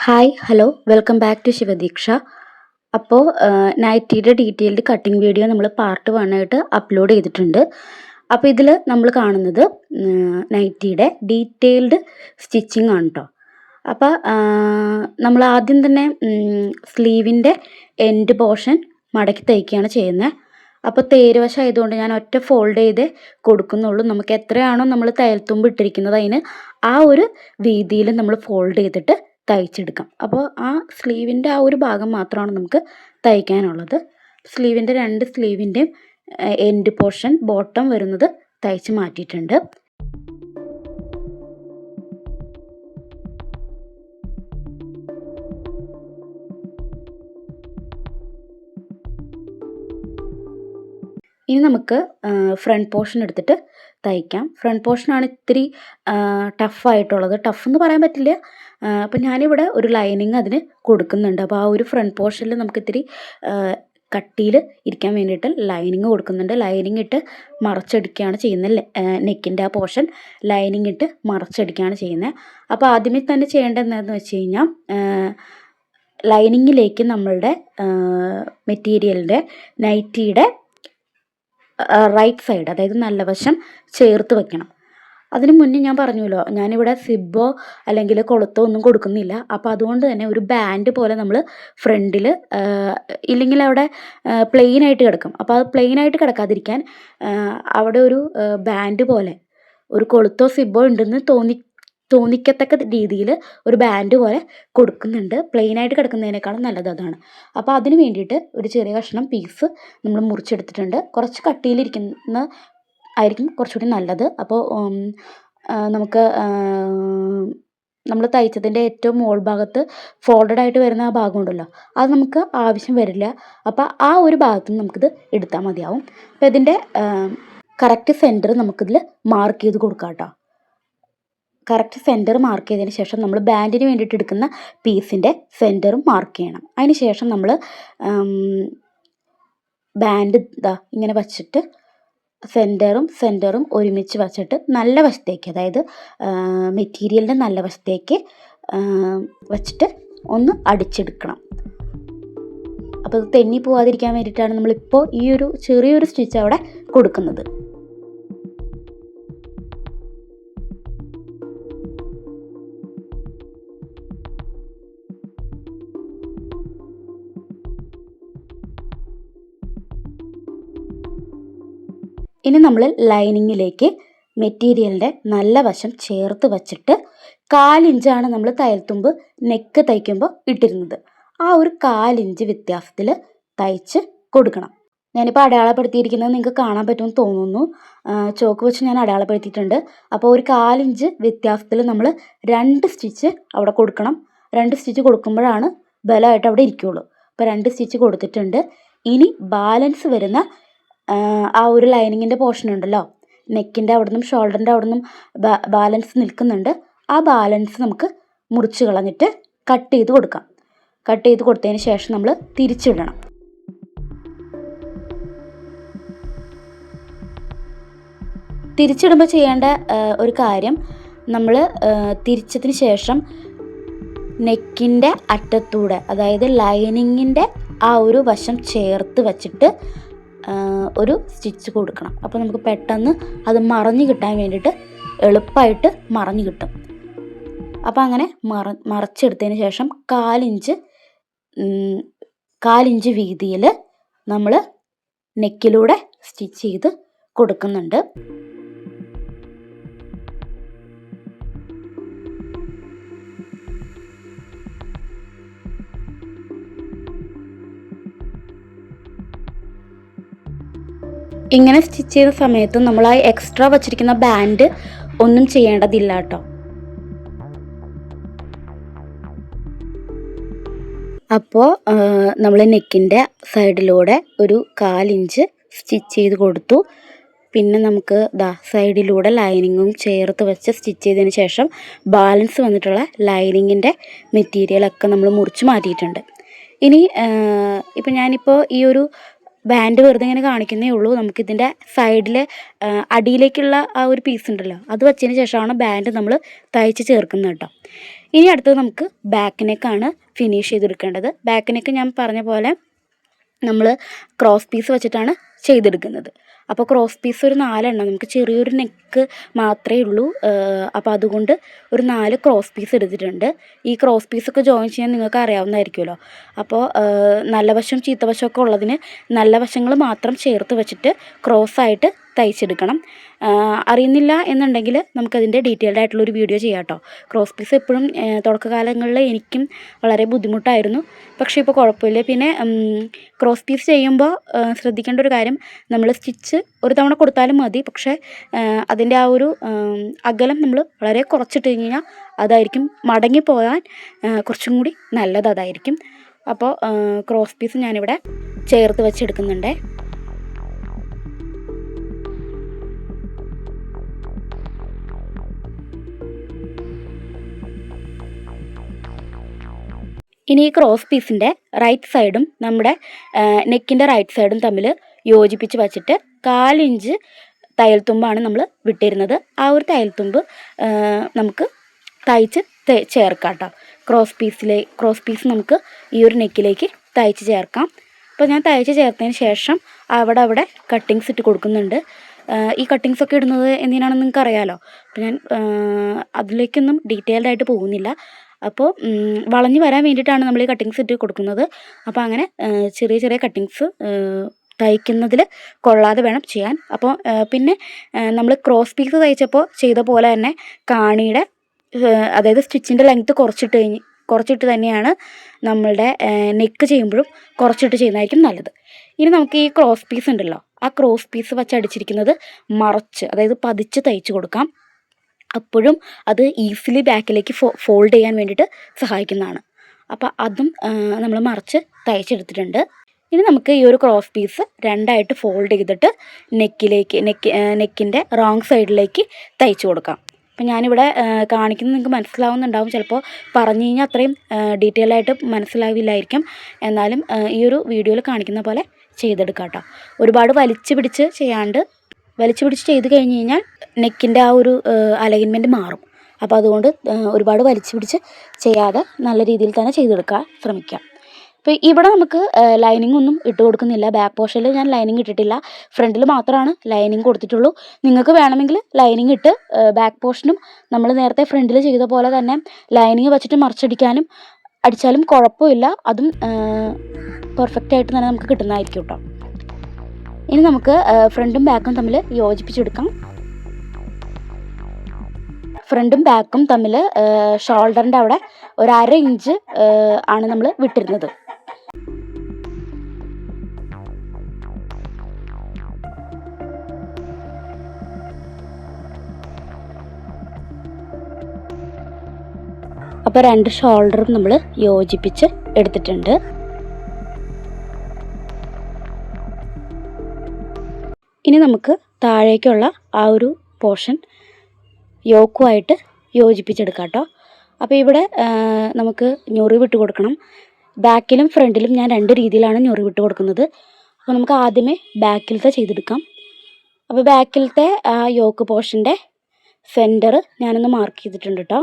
Hi hello welcome back to Shivadeeksha. അപ്പോൾ നൈറ്റിയുടെ detailed cutting video നമ്മൾ പാർട്ട് 1 ആയിട്ട് അപ്ലോഡ് ചെയ്തിട്ടുണ്ട്. അപ്പോൾ ഇതിൽ നമ്മൾ കാണുന്നത് നൈറ്റിയുടെ ഡീറ്റെയിൽഡ് സ്റ്റിച്ചിങ് ആണ് കേട്ടോ. അപ്പോൾ നമ്മൾ ആദ്യം തന്നെ സ്ലീവിൻ്റെ എൻഡ് പോർഷൻ മടക്കി തയ്ക്കുകയാണ് ചെയ്യുന്നത്. അപ്പോൾ തേരുവശം ആയതുകൊണ്ട് ഞാൻ ഒറ്റ ഫോൾഡ് ചെയ്തേ കൊടുക്കുന്നുള്ളൂ. നമുക്ക് എത്രയാണോ നമ്മൾ തയ്യൽത്തുമ്പ് ഇട്ടിരിക്കുന്നത് അതിന് ആ ഒരു വീതിയിൽ നമ്മൾ ഫോൾഡ് ചെയ്തിട്ട് തയ്ച്ചെടുക്കാം. അപ്പോൾ ആ സ്ലീവിൻ്റെ ആ ഒരു ഭാഗം മാത്രമാണ് നമുക്ക് തയ്ക്കാനുള്ളത്. സ്ലീവിൻ്റെ രണ്ട് സ്ലീവിൻ്റെയും എൻഡ് പോർഷൻ ബോട്ടം വരുന്നത് തയ്ച്ച് മാറ്റിയിട്ടുണ്ട്. ഇനി നമുക്ക് ഫ്രണ്ട് പോർഷൻ എടുത്തിട്ട് തയ്ക്കാം. ഫ്രണ്ട് പോർഷനാണ് ഇത്തിരി ടഫായിട്ടുള്ളത്. ടഫ് എന്ന് പറയാൻ പറ്റില്ല. അപ്പം ഞാനിവിടെ ഒരു ലൈനിങ് അതിന് കൊടുക്കുന്നുണ്ട്. അപ്പോൾ ആ ഒരു ഫ്രണ്ട് പോർഷനിൽ നമുക്ക് ഇത്തിരി കട്ടിയിൽ ഇരിക്കാൻ വേണ്ടിയിട്ട് ലൈനിങ് കൊടുക്കുന്നുണ്ട്. ലൈനിങ് ഇട്ട് മറച്ചടിക്കുകയാണ് ചെയ്യുന്നത്. നെക്കിൻ്റെ ആ പോർഷൻ ലൈനിങ് ഇട്ട് മറച്ചടിക്കുകയാണ് ചെയ്യുന്നത്. അപ്പോൾ ആദ്യമേ തന്നെ ചെയ്യേണ്ടത് എന്താണെന്ന് വെച്ച് കഴിഞ്ഞാൽ ലൈനിങ്ങിലേക്ക് നമ്മളുടെ മെറ്റീരിയലിൻ്റെ നൈറ്റിയുടെ റൈറ്റ് സൈഡ്, അതായത് നല്ല വശം ചേർത്ത് വയ്ക്കണം. അതിന് മുന്നേ ഞാൻ പറഞ്ഞല്ലോ, ഞാനിവിടെ സിബോ അല്ലെങ്കിൽ കൊളുത്തോ ഒന്നും കൊടുക്കുന്നില്ല. അപ്പോൾ അതുകൊണ്ട് തന്നെ ഒരു ബാൻഡ് പോലെ നമ്മൾ ഫ്രണ്ടിൽ, ഇല്ലെങ്കിൽ അവിടെ പ്ലെയിനായിട്ട് കിടക്കും. അപ്പോൾ അത് പ്ലെയിനായിട്ട് കിടക്കാതിരിക്കാൻ അവിടെ ഒരു ബാൻഡ് പോലെ ഒരു കൊളുത്തോ സിബോ ഉണ്ടെന്ന് തോന്നിക്കത്തക്ക രീതിയിൽ ഒരു ബാൻഡ് പോലെ കൊടുക്കുന്നുണ്ട്. പ്ലെയിനായിട്ട് കിടക്കുന്നതിനേക്കാളും നല്ലത് അതാണ്. അപ്പോൾ അതിന് വേണ്ടിയിട്ട് ഒരു ചെറിയ കഷ്ണം പീസ് നമ്മൾ മുറിച്ചെടുത്തിട്ടുണ്ട്. കുറച്ച് കട്ടിയിലിരിക്കുന്ന ആയിരിക്കും കുറച്ചുകൂടി നല്ലത്. അപ്പോൾ നമുക്ക് നമ്മൾ തയ്ച്ചതിൻ്റെ ഏറ്റവും മുകൾ ഭാഗത്ത് ഫോൾഡഡ് ആയിട്ട് വരുന്ന ആ ഭാഗം ഉണ്ടല്ലോ, അത് നമുക്ക് ആവശ്യം വരില്ല. അപ്പോൾ ആ ഒരു ഭാഗത്ത് നിന്ന് നമുക്കിത് എടുത്താൽ മതിയാവും. അപ്പോൾ ഇതിൻ്റെ കറക്റ്റ് സെൻറ്റർ നമുക്കിതിൽ മാർക്ക് ചെയ്ത് കൊടുക്കാം കേട്ടോ. കറക്റ്റ് സെൻറ്റർ മാർക്ക് ചെയ്തതിന് ശേഷം നമ്മൾ ബാൻഡിന് വേണ്ടിയിട്ട് എടുക്കുന്ന പീസിൻ്റെ സെൻറ്ററും മാർക്ക് ചെയ്യണം. അതിന് ശേഷം നമ്മൾ ബാൻഡ് ഇങ്ങനെ വച്ചിട്ട് സെൻറ്ററും ഒരുമിച്ച് വച്ചിട്ട് നല്ല വശത്തേക്ക്, അതായത് മെറ്റീരിയലിൻ്റെ നല്ല വശത്തേക്ക് വച്ചിട്ട് ഒന്ന് അടിച്ചെടുക്കണം. അപ്പോൾ ഇത് തെന്നി പോവാതിരിക്കാൻ വേണ്ടിയിട്ടാണ് നമ്മളിപ്പോൾ ഈ ഒരു ചെറിയൊരു സ്റ്റിച്ച് അവിടെ കൊടുക്കുന്നത്. ഇനി നമ്മൾ ലൈനിങ്ങിലേക്ക് മെറ്റീരിയലിൻ്റെ നല്ല വശം ചേർത്ത് വച്ചിട്ട് 1/4 ഇഞ്ചാണ് നമ്മൾ തയ്യൽത്തുമ്പ് നെക്ക് തയ്ക്കുമ്പോൾ ഇട്ടിരുന്നത്. ആ ഒരു 1/4 ഇഞ്ച് വ്യത്യാസത്തിൽ തയ്ച്ച് കൊടുക്കണം. ഞാനിപ്പോൾ അടയാളപ്പെടുത്തിയിരിക്കുന്നത് നിങ്ങൾക്ക് കാണാൻ പറ്റുമെന്ന് തോന്നുന്നു. ചോക്ക് വെച്ച് ഞാൻ അടയാളപ്പെടുത്തിയിട്ടുണ്ട്. അപ്പോൾ ഒരു 1/4 ഇഞ്ച് വ്യത്യാസത്തിൽ നമ്മൾ 2 സ്റ്റിച്ച് അവിടെ കൊടുക്കണം. 2 സ്റ്റിച്ച് കൊടുക്കുമ്പോഴാണ് ബലമായിട്ട് അവിടെ ഇരിക്കുകയുള്ളൂ. അപ്പോൾ 2 സ്റ്റിച്ച് കൊടുത്തിട്ടുണ്ട്. ഇനി ബാലൻസ് വരുന്ന ആ ഒരു ലൈനിങ്ങിൻ്റെ പോർഷൻ ഉണ്ടല്ലോ, നെക്കിൻ്റെ അവിടെ നിന്നും ഷോൾഡറിൻ്റെ അവിടെ നിന്നും ബാലൻസ് നിൽക്കുന്നുണ്ട്. ആ ബാലൻസ് നമുക്ക് മുറിച്ച് കളഞ്ഞിട്ട് കട്ട് ചെയ്ത് കൊടുക്കാം. കട്ട് ചെയ്ത് കൊടുത്തതിന് ശേഷം നമ്മൾ തിരിച്ചിടണം. തിരിച്ചിടുമ്പോൾ ചെയ്യേണ്ട ഒരു കാര്യം, നമ്മൾ തിരിച്ചതിന് ശേഷം നെക്കിൻ്റെ അറ്റത്തൂടെ, അതായത് ലൈനിങ്ങിൻ്റെ ആ ഒരു വശം ചേർത്ത് വച്ചിട്ട് ഒരു സ്റ്റിച്ച് കൊടുക്കണം. അപ്പോൾ നമുക്ക് പെട്ടെന്ന് അത് മറഞ്ഞു കിട്ടാൻ വേണ്ടിയിട്ട് എളുപ്പമായിട്ട് മറഞ്ഞു കിട്ടും. അപ്പോൾ അങ്ങനെ മറച്ചെടുത്തതിന് ശേഷം 1/4 ഇഞ്ച് വീതിയിൽ നമ്മൾ നെക്കിലൂടെ സ്റ്റിച്ച് ചെയ്ത് കൊടുക്കുന്നുണ്ട്. ഇങ്ങനെ സ്റ്റിച്ച് ചെയ്ത സമയത്ത് നമ്മൾ ആ എക്സ്ട്രാ വച്ചിരിക്കുന്ന ബാൻഡ് ഒന്നും ചെയ്യേണ്ടതില്ല കേട്ടോ. അപ്പോൾ നമ്മൾ നെക്കിൻ്റെ സൈഡിലൂടെ ഒരു 1/4 ഇഞ്ച് സ്റ്റിച്ച് ചെയ്ത് കൊടുത്തു. പിന്നെ നമുക്ക് സൈഡിലൂടെ ലൈനിങ്ങും ചേർത്ത് വെച്ച് സ്റ്റിച്ച് ചെയ്തതിന് ശേഷം ബാലൻസ് വന്നിട്ടുള്ള ലൈനിങ്ങിൻ്റെ മെറ്റീരിയലൊക്കെ നമ്മൾ മുറിച്ച് മാറ്റിയിട്ടുണ്ട്. ഇനി ഇപ്പം ഞാനിപ്പോൾ ഈ ഒരു ബാൻഡ് വെറുതെ ഇങ്ങനെ കാണിക്കുന്നേ ഉള്ളൂ. നമുക്കിതിൻ്റെ സൈഡിൽ അടിയിലേക്കുള്ള ആ ഒരു പീസ് ഉണ്ടല്ലോ, അത് വെച്ചതിന് ശേഷമാണ് ബാൻഡ് നമ്മൾ തയ്ച്ച് ചേർക്കുന്നത് കേട്ടോ. ഇനി അടുത്തത് നമുക്ക് ബാക്ക് നെക്കാണ് ഫിനിഷ് ചെയ്തെടുക്കേണ്ടത്. ബാക്ക് നെക്ക് ഞാൻ പറഞ്ഞ പോലെ നമ്മൾ ക്രോസ് പീസ് വെച്ചിട്ടാണ് ചെയ്തെടുക്കുന്നത്. അപ്പോൾ ക്രോസ് പീസ് ഒരു 4 നമുക്ക് ചെറിയൊരു നെക്ക് മാത്രമേ ഉള്ളൂ. അപ്പോൾ അതുകൊണ്ട് ഒരു 4 ക്രോസ് പീസ് എടുത്തിട്ടുണ്ട്. ഈ ക്രോസ് പീസൊക്കെ ജോയിൻ ചെയ്യാൻ നിങ്ങൾക്ക് അറിയാവുന്നതായിരിക്കുമല്ലോ. അപ്പോൾ നല്ല വശം ചീത്ത വശമൊക്കെ ഉള്ളതിന് നല്ല വശങ്ങൾ മാത്രം ചേർത്ത് വെച്ചിട്ട് ക്രോസായിട്ട് തയ്ച്ചെടുക്കണം. അറിയുന്നില്ല എന്നുണ്ടെങ്കിൽ നമുക്കതിൻ്റെ ഡീറ്റെയിൽഡ് ആയിട്ടുള്ളൊരു വീഡിയോ ചെയ്യാം കേട്ടോ. ക്രോസ് പീസ് എപ്പോഴും തുടക്കകാലങ്ങളിൽ എനിക്കും വളരെ ബുദ്ധിമുട്ടായിരുന്നു. പക്ഷേ ഇപ്പോൾ കുഴപ്പമില്ല. പിന്നെ ക്രോസ് പീസ് ചെയ്യുമ്പോൾ ശ്രദ്ധിക്കേണ്ട ഒരു കാര്യം, നമ്മൾ സ്റ്റിച്ച് ഒരു തവണ കൊടുത്താലും മതി. പക്ഷേ അതിൻ്റെ ആ ഒരു അകലം നമ്മൾ വളരെ കുറച്ചിട്ട് കഴിഞ്ഞാൽ അതായിരിക്കും മടങ്ങിപ്പോകാൻ കുറച്ചും കൂടി നല്ലത് അതായിരിക്കും. അപ്പോൾ ക്രോസ് പീസ് ഞാനിവിടെ ചേർത്ത് വെച്ചെടുക്കുന്നുണ്ട്. ഇനി ഈ ക്രോസ് പീസിൻ്റെ റൈറ്റ് സൈഡും നമ്മുടെ നെക്കിൻ്റെ റൈറ്റ് സൈഡും തമ്മിൽ യോജിപ്പിച്ച് വച്ചിട്ട് 1/4 ഇഞ്ച് തയ്യൽ തുമ്പാണ് നമ്മൾ വിട്ടിരുന്നത്. ആ ഒരു തയ്യൽ തുമ്പ് നമുക്ക് തയ്ച്ച് ചേർക്കാം കേട്ടോ. ക്രോസ് പീസ് നമുക്ക് ഈ ഒരു നെക്കിലേക്ക് തയ്ച്ച് ചേർക്കാം. അപ്പോൾ ഞാൻ തയ്ച്ച് ചേർത്തതിന് ശേഷം അവിടെ കട്ടിങ്സ് ഇട്ട് കൊടുക്കുന്നുണ്ട്. ഈ കട്ടിങ്സൊക്കെ ഇടുന്നത് എന്തിനാണെന്ന് നിങ്ങൾക്ക് അറിയാമല്ലോ. അപ്പോൾ ഞാൻ അതിലേക്കൊന്നും ഡീറ്റെയിൽഡ് ആയിട്ട് പോകുന്നില്ല. അപ്പോൾ വളഞ്ഞ് വരാൻ വേണ്ടിയിട്ടാണ് നമ്മൾ ഈ കട്ടിങ്സ് ഇട്ട് കൊടുക്കുന്നത്. അപ്പോൾ അങ്ങനെ ചെറിയ ചെറിയ കട്ടിങ്സ് തയ്ക്കുന്നതിൽ കൊള്ളാതെ വേണം ചെയ്യാൻ. അപ്പോൾ പിന്നെ നമ്മൾ ക്രോസ് പീസ് തയ്ച്ചപ്പോൾ ചെയ്ത പോലെ തന്നെ കാണിയുടെ അതായത് സ്റ്റിച്ചിൻ്റെ ലെങ്ത്ത് കുറച്ചിട്ട് തന്നെയാണ് നമ്മളുടെ നെക്ക് ചെയ്യുമ്പോഴും കുറച്ചിട്ട് ചെയ്യുന്നതായിരിക്കും നല്ലത്. ഇനി നമുക്ക് ഈ ക്രോസ് പീസ് ഉണ്ടല്ലോ, ആ ക്രോസ് പീസ് വച്ചടിച്ചിരിക്കുന്നത് മറച്ച്, അതായത് പതിച്ച് തയ്ച്ച് കൊടുക്കാം. അപ്പോഴും അത് ഈസിലി ബാക്കിലേക്ക് ഫോൾഡ് ചെയ്യാൻ വേണ്ടിയിട്ട് സഹായിക്കുന്നതാണ്. അപ്പോൾ അതും നമ്മൾ മറച്ച് തയ്ച്ചെടുത്തിട്ടുണ്ട്. ഇനി നമുക്ക് ഈ ഒരു ക്രോസ് പീസ് 2ആയിട്ട് ഫോൾഡ് ചെയ്തിട്ട് നെക്കിൻ്റെ റോങ് സൈഡിലേക്ക് തയ്ച്ച് കൊടുക്കാം. അപ്പം ഞാനിവിടെ കാണിക്കുന്നത് നിങ്ങൾക്ക് മനസ്സിലാവുന്നുണ്ടാവും. ചിലപ്പോൾ പറഞ്ഞു കഴിഞ്ഞാൽ അത്രയും ഡീറ്റെയിൽ ആയിട്ട് മനസ്സിലാവില്ലായിരിക്കും. എന്നാലും ഈ ഒരു വീഡിയോയിൽ കാണിക്കുന്ന പോലെ ചെയ്തെടുക്കാം കേട്ടോ. ഒരുപാട് വലിച്ചു പിടിച്ച് ചെയ്ത് കഴിഞ്ഞ് കഴിഞ്ഞാൽ നെക്കിൻ്റെ ആ ഒരു അലൈൻമെൻറ്റ് മാറും. അപ്പോൾ അതുകൊണ്ട് ഒരുപാട് വലിച്ചു പിടിച്ച് ചെയ്യാതെ നല്ല രീതിയിൽ തന്നെ ചെയ്തെടുക്കാൻ ശ്രമിക്കാം. അപ്പോൾ ഇവിടെ നമുക്ക് ലൈനിങ് ഒന്നും ഇട്ട് കൊടുക്കുന്നില്ല. ബാക്ക് പോർഷനിൽ ഞാൻ ലൈനിങ് ഇട്ടിട്ടില്ല, ഫ്രണ്ടിൽ മാത്രമാണ് ലൈനിങ് കൊടുത്തിട്ടുള്ളൂ. നിങ്ങൾക്ക് വേണമെങ്കിൽ ലൈനിങ് ഇട്ട് ബാക്ക് പോർഷനും നമ്മൾ നേരത്തെ ഫ്രണ്ടിൽ ചെയ്ത പോലെ തന്നെ ലൈനിങ് വെച്ചിട്ട് അടിച്ചാലും കുഴപ്പമില്ല. അതും പെർഫെക്റ്റ് ആയിട്ട് തന്നെ നമുക്ക് കിട്ടുന്നതായിരിക്കും കേട്ടോ. ഇനി നമുക്ക് ഫ്രണ്ടും ബാക്കും തമ്മിൽ യോജിപ്പിച്ചെടുക്കാം. ഫ്രണ്ടും ബാക്കും തമ്മിൽ ഷോൾഡറിൻ്റെ അവിടെ ഒരു 1/2 ഇഞ്ച് ആണ് നമ്മൾ വിട്ടിരുന്നത്. അപ്പോൾ 2 ഷോൾഡറും നമ്മൾ യോജിപ്പിച്ച് എടുത്തിട്ടുണ്ട്. ഇനി നമുക്ക് താഴേക്കുള്ള ആ ഒരു പോർഷൻ യോക്കുമായിട്ട് യോജിപ്പിച്ചെടുക്കാം കേട്ടോ. അപ്പോൾ ഇവിടെ നമുക്ക് ഞൊറി വിട്ട് കൊടുക്കണം. ബാക്കിലും ഫ്രണ്ടിലും ഞാൻ 2 രീതിയിലാണ് ഞൊറി വിട്ട് കൊടുക്കുന്നത്. അപ്പോൾ നമുക്ക് ആദ്യമേ ബാക്കിലത്തെ ചെയ്തെടുക്കാം. അപ്പോൾ ബാക്കിലത്തെ ആ യോക്ക് പോർഷൻ്റെ സെൻറ്റർ ഞാനൊന്ന് മാർക്ക് ചെയ്തിട്ടുണ്ട് കേട്ടോ.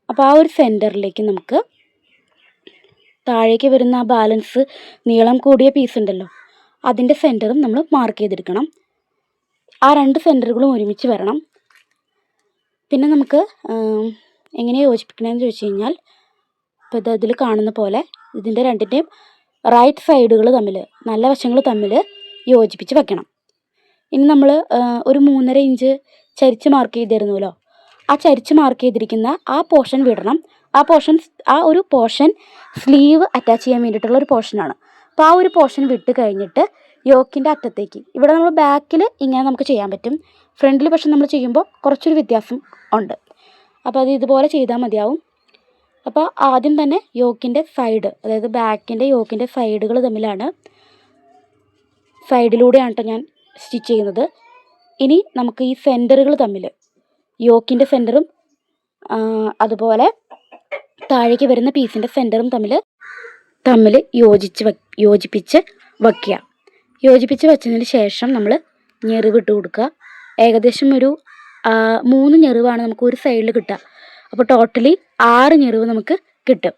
അപ്പോൾ ആ ഒരു സെൻറ്ററിലേക്ക് നമുക്ക് താഴേക്ക് വരുന്ന ആ ബാലൻസ് നീളം കൂടിയ പീസ് ഉണ്ടല്ലോ, അതിൻ്റെ സെൻറ്ററും നമ്മൾ മാർക്ക് ചെയ്തെടുക്കണം. ആ 2 സെൻറ്ററുകളും ഒരുമിച്ച് വരണം. പിന്നെ നമുക്ക് എങ്ങനെ യോജിപ്പിക്കണമെന്ന് ചോദിച്ചു കഴിഞ്ഞാൽ, ഇപ്പോൾ ഇതിൽ കാണുന്ന പോലെ ഇതിൻ്റെ 2ൻ്റെയും റൈറ്റ് സൈഡുകൾ തമ്മിൽ, നല്ല വശങ്ങൾ തമ്മിൽ യോജിപ്പിച്ച് വെക്കണം. ഇനി നമ്മൾ ഒരു 3.5 ഇഞ്ച് ചരിച്ച് മാർക്ക് ചെയ്തിരുന്നല്ലോ, ആ ചരിച്ച് മാർക്ക് ചെയ്തിരിക്കുന്ന ആ പോർഷൻ വിടണം. ആ ഒരു പോർഷൻ സ്ലീവ് അറ്റാച്ച് ചെയ്യാൻ വേണ്ടിയിട്ടുള്ള ഒരു പോർഷനാണ്. അപ്പോൾ ആ ഒരു പോർഷൻ വിട്ട് കഴിഞ്ഞിട്ട് യോക്കിൻ്റെ അറ്റത്തേക്ക്, ഇവിടെ നമ്മൾ ബാക്കിൽ ഇങ്ങനെ നമുക്ക് ചെയ്യാൻ പറ്റും, ഫ്രണ്ടിൽ പക്ഷെ നമ്മൾ ചെയ്യുമ്പോൾ കുറച്ചൊരു വ്യത്യാസം ഉണ്ട്. അപ്പോൾ അത് ഇതുപോലെ ചെയ്താൽ മതിയാവും. അപ്പോൾ ആദ്യം തന്നെ യോക്കിൻ്റെ സൈഡ്, അതായത് ബാക്കിൻ്റെ യോക്കിൻ്റെ സൈഡുകൾ സൈഡിലൂടെയാണ് കേട്ടോ ഞാൻ സ്റ്റിച്ച് ചെയ്യുന്നത്. ഇനി നമുക്ക് ഈ സെൻറ്ററുകൾ തമ്മിൽ, യോക്കിൻ്റെ സെൻറ്ററും അതുപോലെ താഴേക്ക് വരുന്ന പീസിൻ്റെ സെൻറ്ററും തമ്മിൽ യോജിപ്പിച്ച് വയ്ക്കുക. യോജിപ്പിച്ച് വെച്ചതിന് ശേഷം നമ്മൾ ഞെറിവ് ഇട്ട് കൊടുക്കുക. ഏകദേശം ഒരു 3 ഞെറിവാണ് നമുക്ക് ഒരു സൈഡിൽ കിട്ടുക. അപ്പോൾ ടോട്ടലി 6 ഞെറിവ് നമുക്ക് കിട്ടും.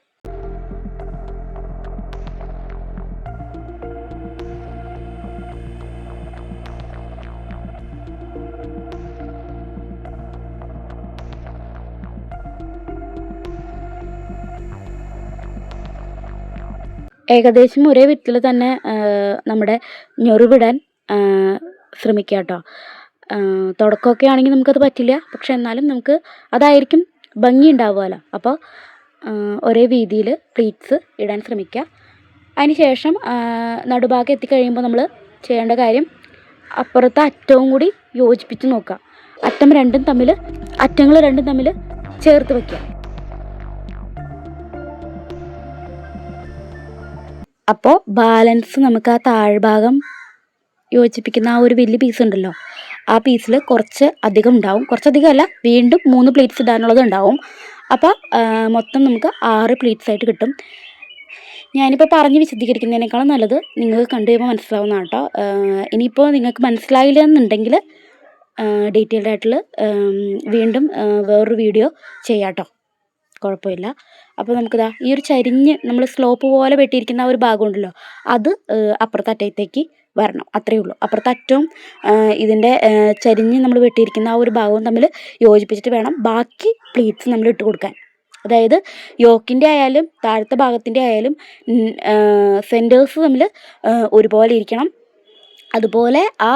ഏകദേശം ഒരേ വിധത്തിൽ തന്നെ നമ്മുടെ ഞൊറിവിടാൻ ശ്രമിക്കുക കേട്ടോ. തുടക്കമൊക്കെ ആണെങ്കിൽ നമുക്കത് പറ്റില്ല, പക്ഷെ എന്നാലും നമുക്ക് അതായിരിക്കും ഭംഗി ഉണ്ടാവുമല്ലോ. അപ്പോൾ ഒരേ രീതിയിൽ പ്ലീറ്റ്സ് ഇടാൻ ശ്രമിക്കുക. അതിന് ശേഷം നടുഭാഗം എത്തിക്കഴിയുമ്പോൾ നമ്മൾ ചെയ്യേണ്ട കാര്യം അപ്പുറത്തെ അറ്റവും കൂടി യോജിപ്പിച്ച് നോക്കുക. അറ്റങ്ങൾ രണ്ടും തമ്മിൽ ചേർത്ത് വയ്ക്കുക. അപ്പോൾ ബാലൻസ് നമുക്ക് ആ താഴ്ഭാഗം യോജിപ്പിക്കുന്ന ആ ഒരു വലിയ പീസ് ഉണ്ടല്ലോ, ആ പീസിൽ കുറച്ച് അധികം ഉണ്ടാവും. കുറച്ചധികം അല്ല, വീണ്ടും 3 പ്ലേറ്റ്സ് ഇടാനുള്ളത് ഉണ്ടാവും. അപ്പോൾ മൊത്തം നമുക്ക് 6 പ്ലേറ്റ്സ് ആയിട്ട് കിട്ടും. ഞാനിപ്പോൾ പറഞ്ഞ് വിശദീകരിക്കുന്നതിനേക്കാളും നല്ലത് നിങ്ങൾക്ക് കണ്ടു കഴിയുമ്പോൾ മനസ്സിലാവുന്ന കേട്ടോ. ഇനിയിപ്പോൾ നിങ്ങൾക്ക് മനസ്സിലായില്ല എന്നുണ്ടെങ്കിൽ ഡീറ്റെയിൽഡ് ആയിട്ടുള്ള വീണ്ടും വേറൊരു വീഡിയോ ചെയ്യാം കേട്ടോ, കുഴപ്പമില്ല. അപ്പോൾ നമുക്കിതാ ഈ ഒരു ചരിഞ്ഞ് നമ്മൾ സ്ലോപ്പ് പോലെ വെട്ടിയിരിക്കുന്ന ആ ഒരു ഭാഗം ഉണ്ടല്ലോ, അത് അപ്പുറത്തെ അറ്റത്തേക്ക് വരണം. അത്രയേ ഉള്ളൂ. അപ്പുറത്തെ അറ്റവും ഇതിൻ്റെ ചരിഞ്ഞ് നമ്മൾ വെട്ടിയിരിക്കുന്ന ആ ഒരു ഭാഗവും തമ്മിൽ യോജിപ്പിച്ചിട്ട് വേണം ബാക്കി പ്ലീറ്റ്സ് നമ്മൾ ഇട്ട് കൊടുക്കാൻ. അതായത് യോക്കിൻ്റെ ആയാലും താഴത്തെ ഭാഗത്തിൻ്റെ ആയാലും സെൻറ്റേഴ്സ് തമ്മിൽ ഒരുപോലെ ഇരിക്കണം. അതുപോലെ ആ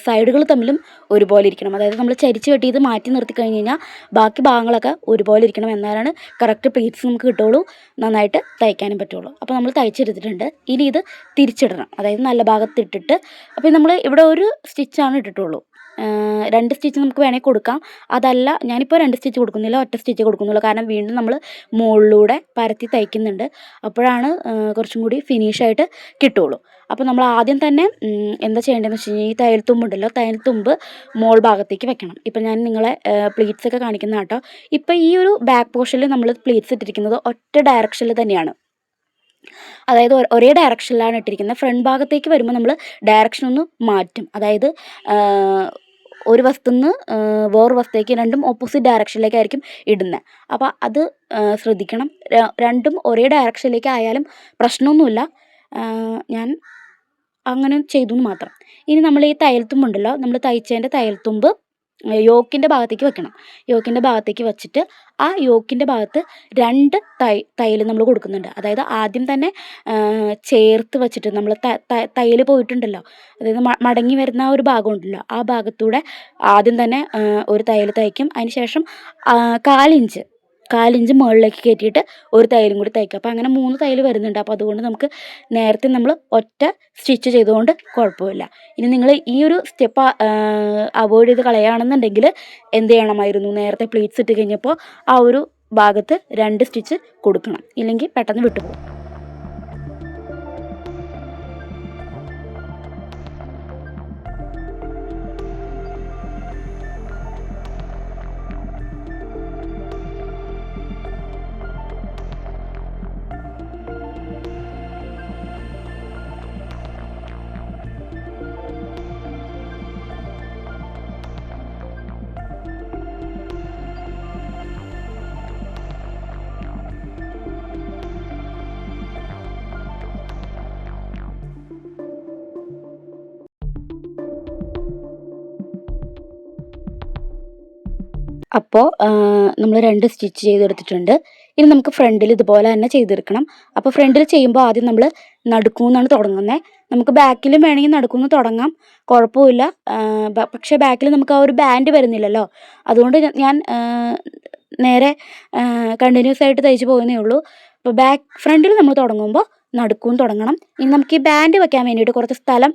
സൈഡുകൾ തമ്മിലും ഒരുപോലെ ഇരിക്കണം. അതായത് നമ്മൾ ചരിച്ച് വെട്ടിയത് മാറ്റി നിർത്തി കഴിഞ്ഞ് കഴിഞ്ഞാൽ ബാക്കി ഭാഗങ്ങളൊക്കെ ഒരുപോലെ ഇരിക്കണം. എന്നാലാണ് കറക്റ്റ് പ്ലീറ്റ്സ് നമുക്ക് കിട്ടുള്ളൂ, നന്നായിട്ട് തയ്ക്കാനും പറ്റുള്ളൂ. അപ്പോൾ നമ്മൾ തയ്ച്ചെടുത്തിട്ടുണ്ട്. ഇനി ഇത് തിരിച്ചിടണം. അതായത് നല്ല ഭാഗത്തിട്ടിട്ട്, അപ്പോൾ നമ്മൾ ഇവിടെ ഒരു സ്റ്റിച്ചാണ് ഇട്ടിട്ടുള്ളൂ. 2 സ്റ്റിച്ച് നമുക്ക് വേണമെങ്കിൽ കൊടുക്കാം. അതല്ല, ഞാനിപ്പോൾ 2 സ്റ്റിച്ച് കൊടുക്കുന്നില്ല, ഒറ്റ സ്റ്റിച്ച് കൊടുക്കുന്നുള്ളൂ. കാരണം വീണ്ടും നമ്മൾ മുകളിലൂടെ പരത്തി തയ്ക്കുന്നുണ്ട്. അപ്പോഴാണ് കുറച്ചും കൂടി ഫിനിഷായിട്ട് കിട്ടുള്ളൂ. അപ്പോൾ നമ്മൾ ആദ്യം തന്നെ എന്താ ചെയ്യേണ്ടതെന്ന് വെച്ച് കഴിഞ്ഞാൽ, ഈ തയ്യൽത്തുമ്പുണ്ടല്ലോ, തയ്യൽത്തുമ്പ് മോൾ ഭാഗത്തേക്ക് വെക്കണം. ഇപ്പം ഞാൻ നിങ്ങളെ പ്ലീറ്റ്സ് ഒക്കെ കാണിക്കുന്ന കേട്ടോ. ഇപ്പോൾ ഈ ഒരു ബാക്ക് പോർഷനിൽ നമ്മൾ പ്ലീറ്റ്സ് ഇട്ടിരിക്കുന്നത് ഒറ്റ ഡയറക്ഷനിൽ തന്നെയാണ്. അതായത് ഒരേ ഡയറക്ഷനിലാണ് ഇട്ടിരിക്കുന്നത്. ഫ്രണ്ട് ഭാഗത്തേക്ക് വരുമ്പോൾ നമ്മൾ ഡയറക്ഷൻ ഒന്ന് മാറ്റും. അതായത് ഒരു വശത്തുനിന്ന് വേറൊരു വശത്തേക്ക്, രണ്ടും ഓപ്പോസിറ്റ് ഡയറക്ഷനിലേക്കായിരിക്കും ഇടുന്നത്. അപ്പോൾ അത് ശ്രദ്ധിക്കണം. രണ്ടും ഒരേ ഡയറക്ഷനിലേക്ക് ആയാലും പ്രശ്നമൊന്നുമില്ല. ഞാൻ അങ്ങനെ ചെയ്തു എന്ന് മാത്രം. ഇനി നമ്മൾ ഈ തയ്യൽത്തുമ്പുണ്ടല്ലോ, നമ്മൾ തയ്ച്ചതിൻ്റെ തയ്യൽത്തുമ്പ് യോക്കിൻ്റെ ഭാഗത്തേക്ക് വെക്കണം. യോക്കിൻ്റെ ഭാഗത്തേക്ക് വെച്ചിട്ട് ആ യോക്കിൻ്റെ ഭാഗത്ത് 2 തയ്യൽ നമ്മൾ കൊടുക്കുന്നുണ്ട്. അതായത് ആദ്യം തന്നെ ചേർത്ത് വെച്ചിട്ട് നമ്മൾ തയ്യൽ പോയിട്ടുണ്ടല്ലോ, അതായത് മടങ്ങി വരുന്ന ആ ഒരു ഭാഗം ഉണ്ടല്ലോ, ആ ഭാഗത്തൂടെ ആദ്യം തന്നെ ഒരു തയ്യൽ തയ്ക്കും. അതിന് ശേഷം 1/4 ഇഞ്ച് മുകളിലേക്ക് കയറ്റിയിട്ട് ഒരു തയ്യലും കൂടി തയ്ക്കുക. അപ്പോൾ അങ്ങനെ 3 തയ്യൽ വരുന്നുണ്ട്. അപ്പോൾ അതുകൊണ്ട് നമുക്ക് നേരത്തെ നമ്മൾ ഒറ്റ സ്റ്റിച്ച് ചെയ്തുകൊണ്ട് കുഴപ്പമില്ല. ഇനി നിങ്ങൾ ഈ ഒരു സ്റ്റെപ്പ് അവോയ്ഡ് ചെയ്ത് കളയുകയാണെന്നുണ്ടെങ്കിൽ എന്ത് ചെയ്യണമായിരുന്നു, നേരത്തെ പ്ലീറ്റ്സ് ഇട്ട് കഴിഞ്ഞപ്പോൾ ആ ഒരു ഭാഗത്ത് 2 സ്റ്റിച്ച് കൊടുക്കണം, ഇല്ലെങ്കിൽ പെട്ടെന്ന് വിട്ടുപോകും. അപ്പോൾ നമ്മൾ 2 സ്റ്റിച്ച് ചെയ്തെടുത്തിട്ടുണ്ട്. ഇനി നമുക്ക് ഫ്രണ്ടിൽ ഇതുപോലെ തന്നെ ചെയ്തെടുക്കണം. അപ്പോൾ ഫ്രണ്ടിൽ ചെയ്യുമ്പോൾ ആദ്യം നമ്മൾ നടുക്കുന്നാണ് തുടങ്ങുന്നത്. നമുക്ക് ബാക്കിലും വേണമെങ്കിൽ നടുക്കുന്ന് തുടങ്ങാം, കുഴപ്പമില്ല. പക്ഷേ ബാക്കിൽ നമുക്ക് ആ ഒരു ബാൻഡ് വരുന്നില്ലല്ലോ, അതുകൊണ്ട് ഞാൻ നേരെ കണ്ടിന്യൂസ് ആയിട്ട് തയ്ച്ച് പോകുന്നേ ഉള്ളൂ. അപ്പോൾ ഫ്രണ്ടിൽ നമ്മൾ തുടങ്ങുമ്പോൾ നടുക്കുന്ന് തുടങ്ങണം. ഇനി നമുക്ക് ഈ ബാൻഡ് വെക്കാൻ വേണ്ടിയിട്ട് കുറച്ച് സ്ഥലം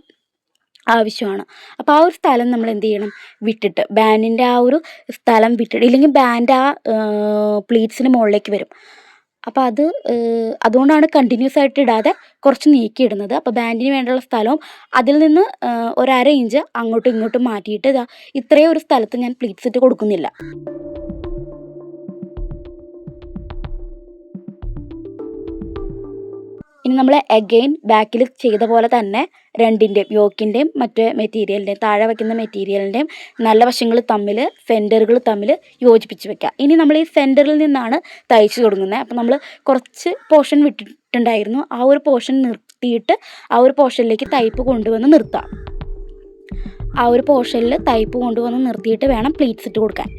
ആവശ്യമാണ്. അപ്പോൾ ആ ഒരു സ്ഥലം നമ്മൾ എന്ത് ചെയ്യണം, വിട്ടിട്ട് ബാൻഡിൻ്റെ ആ ഒരു സ്ഥലം വിട്ടിട്ട്, ഇല്ലെങ്കിൽ ബാൻഡ് ആ പ്ലീറ്റ്സിന് മുകളിലേക്ക് വരും. അപ്പോൾ അതുകൊണ്ടാണ് കണ്ടിന്യൂസ് ആയിട്ട് ഇടാതെ കുറച്ച് നീക്കി ഇടുന്നത്. അപ്പോൾ ബാൻഡിന് വേണ്ടിയുള്ള സ്ഥലവും അതിൽ നിന്ന് 1/2 ഇഞ്ച് അങ്ങോട്ടും ഇങ്ങോട്ടും മാറ്റിയിട്ട് ഇത്രയും ഒരു സ്ഥലത്ത് ഞാൻ പ്ലീറ്റ്സ് ഇട്ട് കൊടുക്കുന്നില്ല. ഇനി ഇനി നമ്മൾ എഗെയിൻ ബാക്കിൽ ചെയ്ത പോലെ തന്നെ രണ്ടിൻ്റെയും യോക്കിൻ്റെയും മറ്റേ മെറ്റീരിയലിൻ്റെയും താഴെ വയ്ക്കുന്ന മെറ്റീരിയലിൻ്റെയും നല്ല വശങ്ങൾ തമ്മിൽ സെൻറ്ററുകൾ തമ്മിൽ യോജിപ്പിച്ച് വെക്കുക. ഇനി നമ്മൾ ഈ സെൻറ്ററിൽ നിന്നാണ് തയ്ച്ച് തുടങ്ങുന്നത്. അപ്പോൾ നമ്മൾ കുറച്ച് പോർഷൻ വിട്ടിട്ടുണ്ടായിരുന്നു, ആ ഒരു പോർഷൻ നിർത്തിയിട്ട് ആ ഒരു പോർഷനിലേക്ക് തയ്പ്പ് കൊണ്ടുവന്ന് നിർത്താം. ആ ഒരു പോർഷനിൽ തയ്പ്പ് കൊണ്ടുവന്ന് നിർത്തിയിട്ട് വേണം പ്ലീറ്റ്സ് ഇട്ട് കൊടുക്കാൻ.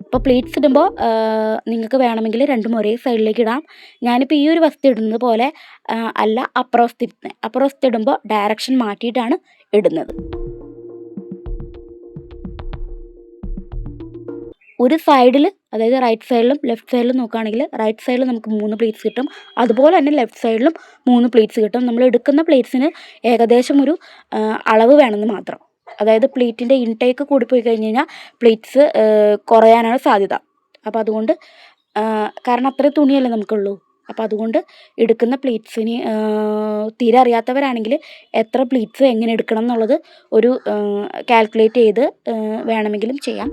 അപ്പോൾ പ്ലീറ്റ്സ് ഇടുമ്പോൾ നിങ്ങൾക്ക് വേണമെങ്കിൽ രണ്ടും ഒരേ സൈഡിലേക്ക് ഇടാം. ഞാനിപ്പോൾ ഈ ഒരു വസ്തു ഇടുന്നത് പോലെ അല്ല അപ്പുറ വസ്തു ഇടുന്നത്. അപ്പുറ വസ്തു ഇടുമ്പോൾ ഡയറക്ഷൻ മാറ്റിയിട്ടാണ് ഇടുന്നത്. ഒരു സൈഡിൽ, അതായത് റൈറ്റ് സൈഡിലും ലെഫ്റ്റ് സൈഡിലും നോക്കുകയാണെങ്കിൽ റൈറ്റ് സൈഡിൽ നമുക്ക് 3 പ്ലീറ്റ്സ് കിട്ടും, അതുപോലെ തന്നെ ലെഫ്റ്റ് സൈഡിലും 3 പ്ലീറ്റ്സ് കിട്ടും. നമ്മൾ എടുക്കുന്ന പ്ലീറ്റ്സിന് ഏകദേശം ഒരു അളവ് വേണമെന്ന് മാത്രം. അതായത് പ്ലീറ്റിൻ്റെ ഇൻടേക്ക് കൂടിപ്പോയി കഴിഞ്ഞ് കഴിഞ്ഞാൽ പ്ലീറ്റ്സ് കുറയാനാണ് സാധ്യത. അപ്പോൾ അതുകൊണ്ട് കാരണം അത്രയും തുണിയല്ലേ നമുക്കുള്ളൂ. അപ്പോൾ അതുകൊണ്ട് എടുക്കുന്ന പ്ലീറ്റ്സിന് തീരെ അറിയാത്തവരാണെങ്കിൽ എത്ര പ്ലീറ്റ്സ് എങ്ങനെ എടുക്കണം എന്നുള്ളത് ഒരു കാൽക്കുലേറ്റ് ചെയ്ത് വേണമെങ്കിലും ചെയ്യാം.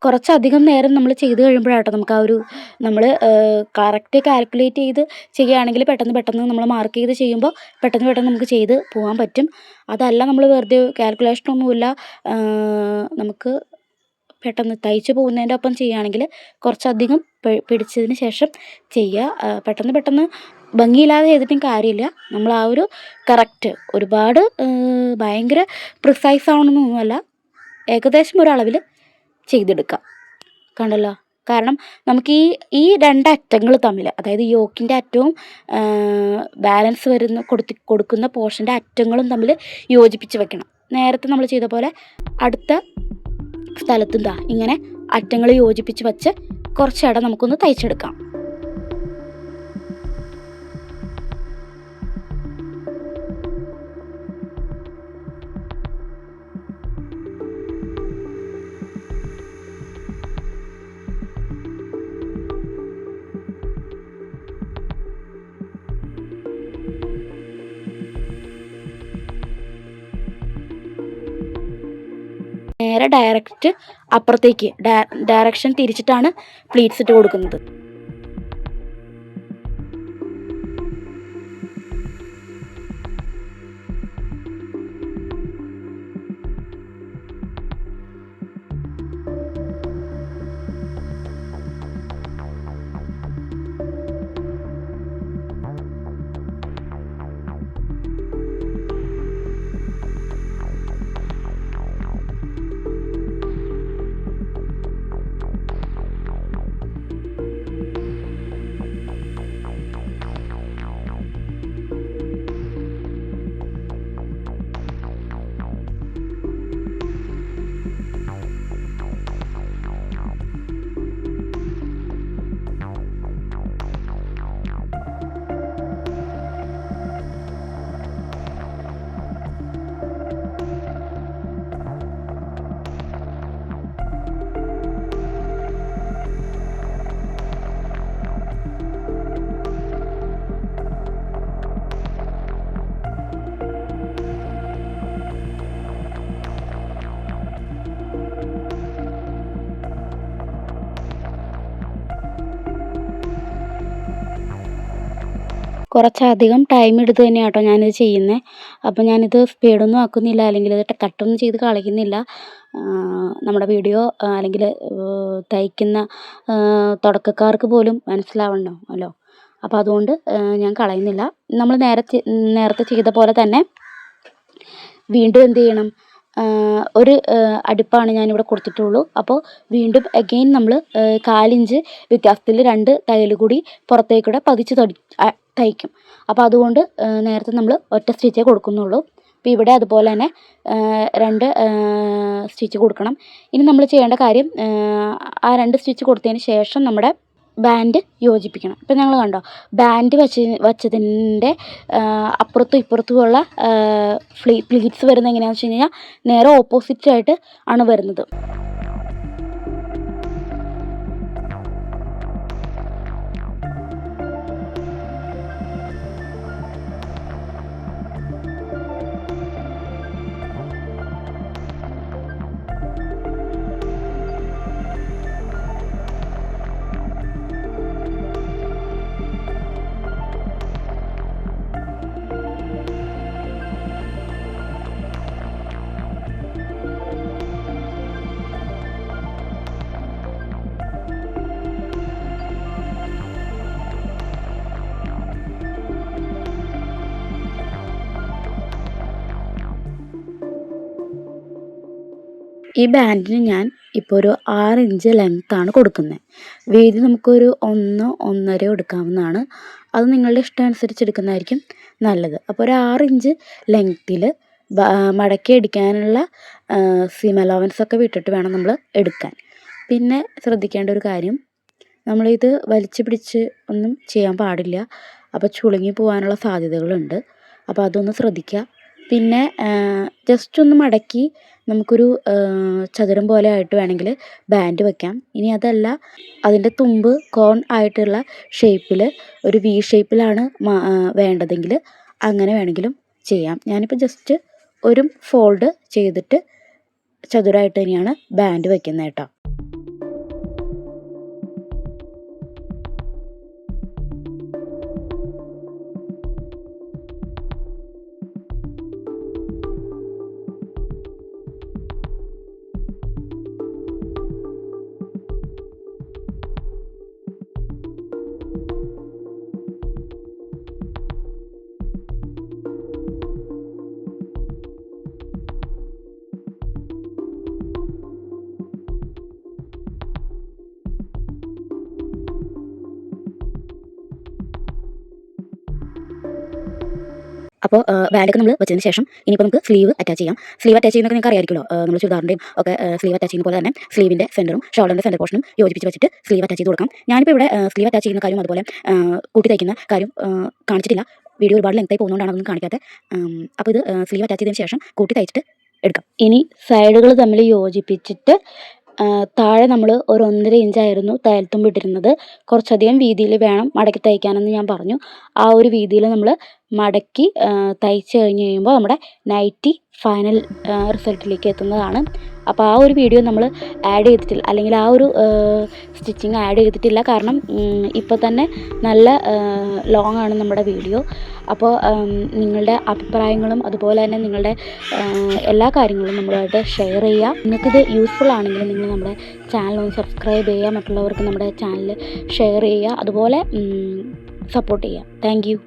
കുറച്ചധികം നേരം നമ്മൾ ചെയ്ത് കഴിയുമ്പോഴാട്ടോ നമുക്ക് ആ ഒരു നമ്മൾ കറക്റ്റ് കാൽക്കുലേറ്റ് ചെയ്ത് ചെയ്യുകയാണെങ്കിൽ പെട്ടെന്ന് നമ്മൾ മാർക്ക് ചെയ്ത് ചെയ്യുമ്പോൾ പെട്ടെന്ന് നമുക്ക് ചെയ്ത് പോകാൻ പറ്റും. അതല്ല നമ്മൾ വെറുതെ കാൽക്കുലേഷനൊന്നുമില്ല നമുക്ക് പെട്ടെന്ന് തയ്ച്ച് പോകുന്നതിൻ്റെ ഒപ്പം ചെയ്യുകയാണെങ്കിൽ കുറച്ചധികം പിടിച്ചതിന് ശേഷം ചെയ്യുക. പെട്ടെന്ന് ഭംഗിയില്ലാതെ ചെയ്തിട്ടും കാര്യമില്ല. നമ്മൾ ആ ഒരു കറക്റ്റ് ഒരുപാട് ഭയങ്കര പ്രിസൈസ് ആവണമെന്നൊന്നുമല്ല, ഏകദേശം ഒരളവിൽ ചെയ്തെടുക്കാം. കണ്ടല്ലോ, കാരണം നമുക്ക് ഈ രണ്ടറ്റങ്ങൾ തമ്മിൽ, അതായത് യോക്കിൻ്റെ അറ്റവും ബാലൻസ് കൊടുക്കുന്ന പോർഷൻ്റെ അറ്റങ്ങളും തമ്മിൽ യോജിപ്പിച്ച് വെക്കണം. നേരത്തെ നമ്മൾ ചെയ്ത പോലെ അടുത്ത സ്ഥലത്തും ഇങ്ങനെ അറ്റങ്ങൾ യോജിപ്പിച്ച് വെച്ച് കുറച്ചിടം നമുക്കൊന്ന് തയ്ച്ചെടുക്കാം. നേരെ ഡയറക്റ്റ് അപ്പുറത്തേക്ക് ഡയറക്ഷൻ തിരിച്ചിട്ടാണ് പ്ലീറ്റ്സ് ഇട്ട് കൊടുക്കുന്നത്. കുറച്ചധികം ടൈം എടുത്ത് തന്നെയാണ് കേട്ടോ ഞാനിത് ചെയ്യുന്നത്. അപ്പോൾ ഞാനിത് സ്പീഡൊന്നും ആക്കുന്നില്ല, അല്ലെങ്കിൽ ഇത് കട്ടൊന്നും ചെയ്ത് കളയുന്നില്ല. നമ്മുടെ വീഡിയോ അല്ലെങ്കിൽ തയ്ക്കുന്ന തുടക്കക്കാർക്ക് പോലും മനസ്സിലാവണമല്ലോ. അപ്പോൾ അതുകൊണ്ട് ഞാൻ കളയുന്നില്ല. നമ്മൾ നേരത്തെ ചെയ്ത പോലെ തന്നെ വീണ്ടും എന്ത് ചെയ്യണം, ഒരു അടുപ്പാണ് ഞാനിവിടെ കൊടുത്തിട്ടുള്ളൂ. അപ്പോൾ വീണ്ടും അഗെയിൻ നമ്മൾ 1/4 ഇഞ്ച് വ്യത്യാസത്തിൽ 2 തയ്യൽ കൂടി പുറത്തേക്കൂടെ പതിച്ച് തയ്ക്കും. അപ്പോൾ അതുകൊണ്ട് നേരത്തെ നമ്മൾ ഒറ്റ സ്റ്റിച്ചേ കൊടുക്കുന്നുള്ളൂ. അപ്പോൾ ഇവിടെ അതുപോലെ തന്നെ 2 സ്റ്റിച്ച് കൊടുക്കണം. ഇനി നമ്മൾ ചെയ്യേണ്ട കാര്യം, ആ 2 സ്റ്റിച്ച് കൊടുത്തതിന് ശേഷം നമ്മുടെ ബാൻഡ് യോജിപ്പിക്കണം. ഇപ്പം ഞങ്ങൾ കണ്ടോ, ബാൻഡ് വച്ചതിൻ്റെ അപ്പുറത്തും ഇപ്പുറത്തുമുള്ള പ്ലീറ്റ്സ് വരുന്നത് എങ്ങനെയാണെന്ന് വെച്ച് കഴിഞ്ഞാൽ നേരെ ഓപ്പോസിറ്റായിട്ട് ആണ് വരുന്നത്. ഈ ബാൻഡിന് ഞാൻ ഇപ്പോൾ ഒരു 6 ഇഞ്ച് ലെങ്ത്താണ് കൊടുക്കുന്നത്. വീതി നമുക്കൊരു 1 1.5 എടുക്കാവുന്നതാണ്. അത് നിങ്ങളുടെ ഇഷ്ടം അനുസരിച്ച് എടുക്കുന്നതായിരിക്കും നല്ലത്. അപ്പോൾ ഒരു 6 ഇഞ്ച് ലെങ്ത്തിൽ മടക്കി അടിക്കാനുള്ള സീം അലവൻസ് ഒക്കെ വിട്ടിട്ട് വേണം നമ്മൾ എടുക്കാൻ. പിന്നെ ശ്രദ്ധിക്കേണ്ട ഒരു കാര്യം, നമ്മളിത് വലിച്ചു പിടിച്ച് ഒന്നും ചെയ്യാൻ പാടില്ല. അപ്പോൾ ചുളുങ്ങി പോകാനുള്ള സാധ്യതകളുണ്ട്. അപ്പോൾ അതൊന്ന് ശ്രദ്ധിക്കുക. പിന്നെ ജസ്റ്റ് ഒന്ന് മടക്കി നമുക്കൊരു ചതുരം പോലെ ആയിട്ട് വേണമെങ്കിൽ ബാൻഡ് വയ്ക്കാം. ഇനി അതല്ല, അതിൻ്റെ തുമ്പ് കോൺ ആയിട്ടുള്ള ഷേപ്പിൽ ഒരു വി ഷേപ്പിലാണ് വേണ്ടതെങ്കിൽ അങ്ങനെ വേണമെങ്കിലും ചെയ്യാം. ഞാനിപ്പോൾ ജസ്റ്റ് ഒരു ഫോൾഡ് ചെയ്തിട്ട് ചതുരമായിട്ട് തന്നെയാണ് ബാൻഡ് വയ്ക്കുന്നത് കേട്ടോ. അപ്പോൾ ബാൻഡൊക്കെ നമ്മൾ വെച്ചതിന് ശേഷം ഇനിയിപ്പോൾ നമുക്ക് സ്ലീവ് അറ്റാച്ച് ചെയ്യാം. സ്ലീവ് അറ്റാച്ച് ചെയ്യുന്നതൊക്കെ നിങ്ങൾക്ക് അറിയാമായിരിക്കുമല്ലോ. നമ്മൾ ചുരിദാറിൻ്റെയും ഒക്കെ സ്ലീവ് അറ്റാച്ച് ചെയ്യുന്ന പോലെ തന്നെ സ്ലീവിൻ്റെ സെൻറ്ററും ഷോൾഡറിൻ്റെ സെൻറ്റർ പോർഷനും യോജിപ്പിച്ച് വെച്ചിട്ട് സ്ലീവ് അറ്റാച്ച് ചെയ്ത് കൊടുക്കാം. ഞാനിപ്പോൾ ഇവിടെ സ്ലീവ് അറ്റാച്ച് ചെയ്യുന്ന കാര്യം അതുപോലെ കൂട്ടി തയ്ക്കുന്ന കാര്യം കാണിച്ചിട്ടില്ല. വീഡിയോ ഒരുപാട് ലെങ്തായി പോകുന്നതുകൊണ്ടാണ് അതൊന്നും കാണിക്കാത്തത്. അപ്പോൾ ഇത് സ്ലീവ് അറ്റാച്ച് ചെയ്തതിന് ശേഷം കൂട്ടി തയ്ച്ചിട്ട് എടുക്കാം. ഇനി സൈഡുകൾ തമ്മിൽ യോജിപ്പിച്ചിട്ട് താഴെ നമ്മൾ ഒരു 1.5 ഇഞ്ചായിരുന്നു തയ്യൽത്തുമ്പ് ഇട്ടിരുന്നത്. കുറച്ചധികം വീതിയിൽ വേണം മടക്കി തയ്ക്കാനെന്ന് ഞാൻ പറഞ്ഞു. ആ ഒരു വീതിയിൽ നമ്മൾ മടക്കി തയ്ച്ച് കഴിഞ്ഞ് കഴിയുമ്പോൾ നമ്മുടെ നൈറ്റി ഫൈനൽ റിസൾട്ടിലേക്ക് എത്തുന്നതാണ്. അപ്പോൾ ആ ഒരു വീഡിയോ നമ്മൾ ആഡ് ചെയ്തിട്ടില്ല, അല്ലെങ്കിൽ ആ ഒരു സ്റ്റിച്ചിങ് ആഡ് ചെയ്തിട്ടില്ല. കാരണം ഇപ്പോൾ തന്നെ നല്ല ലോങ് ആണ് നമ്മുടെ വീഡിയോ. അപ്പോൾ നിങ്ങളുടെ അഭിപ്രായങ്ങളും അതുപോലെ തന്നെ നിങ്ങളുടെ എല്ലാ കാര്യങ്ങളും നമ്മളുമായിട്ട് ഷെയർ ചെയ്യുക. നിങ്ങൾക്കിത് യൂസ്ഫുൾ ആണെങ്കിൽ നിങ്ങൾ നമ്മുടെ ചാനൽ ഒന്ന് സബ്സ്ക്രൈബ് ചെയ്യുക, മറ്റുള്ളവർക്ക് നമ്മുടെ ചാനൽ ഷെയർ ചെയ്യുക, അതുപോലെ സപ്പോർട്ട് ചെയ്യുക. Thank you.